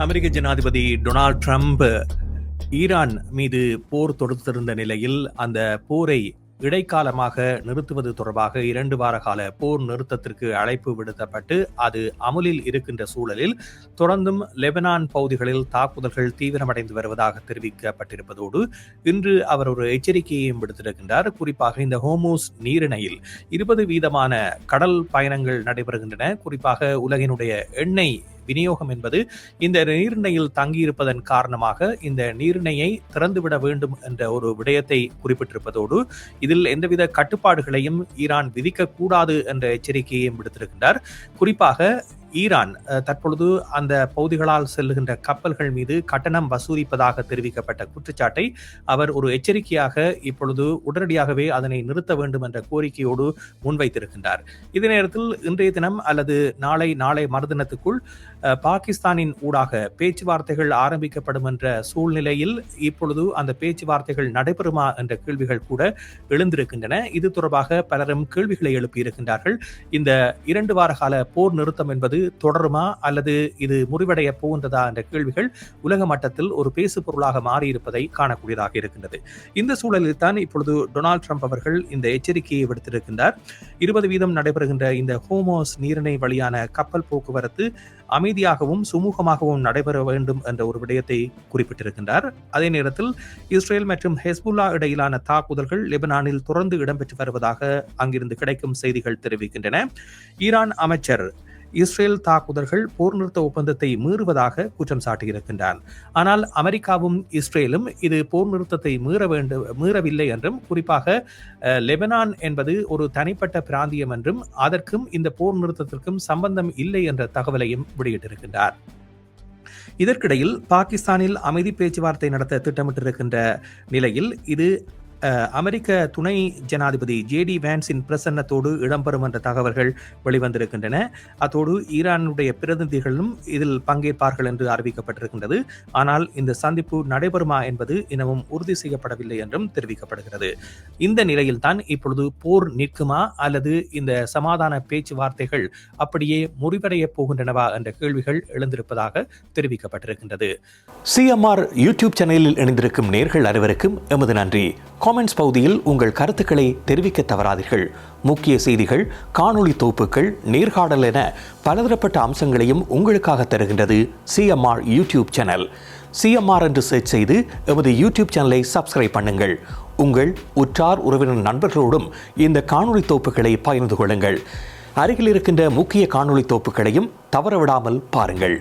அமெரிக்க ஜனாதிபதி Donald Trump Iran மீது போர் தொடுத்திருந்த நிலையில் அந்த போரை இடைக்காலமாக நிறுத்துவது தொடர்பாக 2 வார கால போர் நிறுத்தத்திற்கு அழைப்பு விடுத்தப்பட்டு அது அமுலில் இருக்கின்ற சூழலில் தொடர்ந்தும் லெபனான் பகுதிகளில் தாக்குதல்கள் தீவிரமடைந்து வருவதாக தெரிவிக்கப்பட்டிருப்பதோடு இன்று அவர் ஒரு எச்சரிக்கையையும் விடுத்திருக்கின்றார். குறிப்பாக இந்த ஹோர்முஸ் நீரிணையில் 20% கடல் பயணங்கள் நடைபெறுகின்றன. குறிப்பாக உலகினுடைய எண்ணெய் விநியோகம் என்பது இந்த நீரிணையில் தங்கியிருப்பதன் காரணமாக இந்த நீரிணையை திறந்துவிட வேண்டும் என்ற ஒரு விடயத்தை குறிப்பிட்டிருப்பதோடு இதில் எந்தவித கட்டுப்பாடுகளையும் ஈரான் விதிக்கக்கூடாது என்ற எச்சரிக்கையையும் விடுத்திருக்கின்றார். குறிப்பாக ஈரான் தற்பொழுது அந்த பகுதிகளால் செல்லுகின்ற கப்பல்கள் மீது கட்டணம் வசூலிப்பதாக தெரிவிக்கப்பட்ட குற்றச்சாட்டை அவர் ஒரு எச்சரிக்கையாக இப்பொழுது உடனடியாகவே அதனை நிறுத்த வேண்டும் என்ற கோரிக்கையோடு முன்வைத்திருக்கின்றார். இதே நேரத்தில் இன்றைய தினம் அல்லது நாளை மறுதினத்துக்குள் பாகிஸ்தானின் ஊடாக பேச்சுவார்த்தைகள் ஆரம்பிக்கப்படும் என்ற சூழ்நிலையில் இப்பொழுது அந்த பேச்சுவார்த்தைகள் நடைபெறுமா என்ற கேள்விகள் கூட எழுந்திருக்கின்றன. இது தொடர்பாக பலரும் கேள்விகளை எழுப்பியிருக்கின்றார்கள். இந்த 2 வார கால போர் நிறுத்தம் என்பது தொடருமா அல்லது இது முறிவடைய போகின்றதா என்ற கேள்விகள் உலக மட்டத்தில் ஒரு பேசு பொருளாக மாறியிருப்பதை காணக்கூடியதாக இருக்கின்றது. இந்த சூழலில் தான் இப்பொழுது டொனால்ட் ட்ரம்ப் அவர்கள் இந்த எச்சரிக்கையை விடுத்திருக்கின்றார். 20% நடைபெறுகின்ற இந்த ஹோர்முஸ் நீரிணை வழியான கப்பல் போக்குவரத்து அமைதியாகவும் சுமூகமாகவும் நடைபெற வேண்டும் என்ற ஒரு விடயத்தை குறிப்பிட்டிருக்கின்றார். அதே நேரத்தில் இஸ்ரேல் மற்றும் ஹெஸ்புல்லா இடையிலான தாக்குதல்கள் லெபனானில் தொடர்ந்து இடம்பெற்று வருவதாக அங்கிருந்து கிடைக்கும் செய்திகள் தெரிவிக்கின்றன. ஈரான் அமைச்சர் இஸ்ரேல் தாக்குதல்கள் போர் நிறுத்த ஒப்பந்தத்தை மீறுவதாக குற்றம் சாட்டியிருக்கின்றார். ஆனால் அமெரிக்காவும் இஸ்ரேலும் இது போர் நிறுத்தத்தை மீறவில்லை என்றும், குறிப்பாக லெபனான் என்பது ஒரு தனிப்பட்ட பிராந்தியம் என்றும் அதற்கும் இந்த போர் நிறுத்தத்திற்கும் சம்பந்தம் இல்லை என்ற தகவலையும் வெளியிட்டிருக்கின்றார். இதற்கிடையில் பாகிஸ்தானில் அமைதி பேச்சுவார்த்தை நடத்த திட்டமிட்டிருக்கின்ற நிலையில் இது அமெரிக்க துணை ஜனாதிபதி ஜேடி வேன்ஸின் பிரசன்னத்தோடு இடம்பெறும் என்ற தகவல்கள் வெளிவந்திருக்கின்றன. அத்தோடு ஈரானுடைய பிரதிநிதிகளும் இதில் பங்கேற்பார்கள் என்று அறிவிக்கப்பட்டிருக்கின்றது. ஆனால் இந்த சந்திப்பு நடைபெறுமா என்பது இன்னமும் உறுதி செய்யப்படவில்லை என்றும் தெரிவிக்கப்படுகிறது. இந்த நிலையில் தான் இப்பொழுது போர் நிற்குமா அல்லது இந்த சமாதான பேச்சுவார்த்தைகள் அப்படியே முறிவடைய போகின்றனவா என்ற கேள்விகள் எழுந்திருப்பதாக தெரிவிக்கப்பட்டிருக்கின்றது. சிஎம்ஆர் யூடியூப் சேனலில் இணைந்திருக்கும் நேர்கள் அனைவருக்கும் எமது நன்றி. காமெண்ட்ஸ் பகுதியில் உங்கள் கருத்துக்களை தெரிவிக்க தவறாதீர்கள். முக்கிய செய்திகள், காணொளி தொகுப்புகள், நேர்காணல் என பலதரப்பட்ட அம்சங்களையும் உங்களுக்காக தருகின்றது சிஎம்ஆர் யூடியூப் சேனல். சிஎம்ஆர் என்று சர்ச் செய்து எமது யூடியூப் சேனலை சப்ஸ்கிரைப் பண்ணுங்கள். உங்கள் உற்றார் உறவினர் நண்பர்களோடும் இந்த காணொளி தொகுப்புகளை பகிர்ந்து கொள்ளுங்கள். அருகில் இருக்கின்ற முக்கிய காணொளி தொகுப்புகளையும் தவறவிடாமல் பாருங்கள்.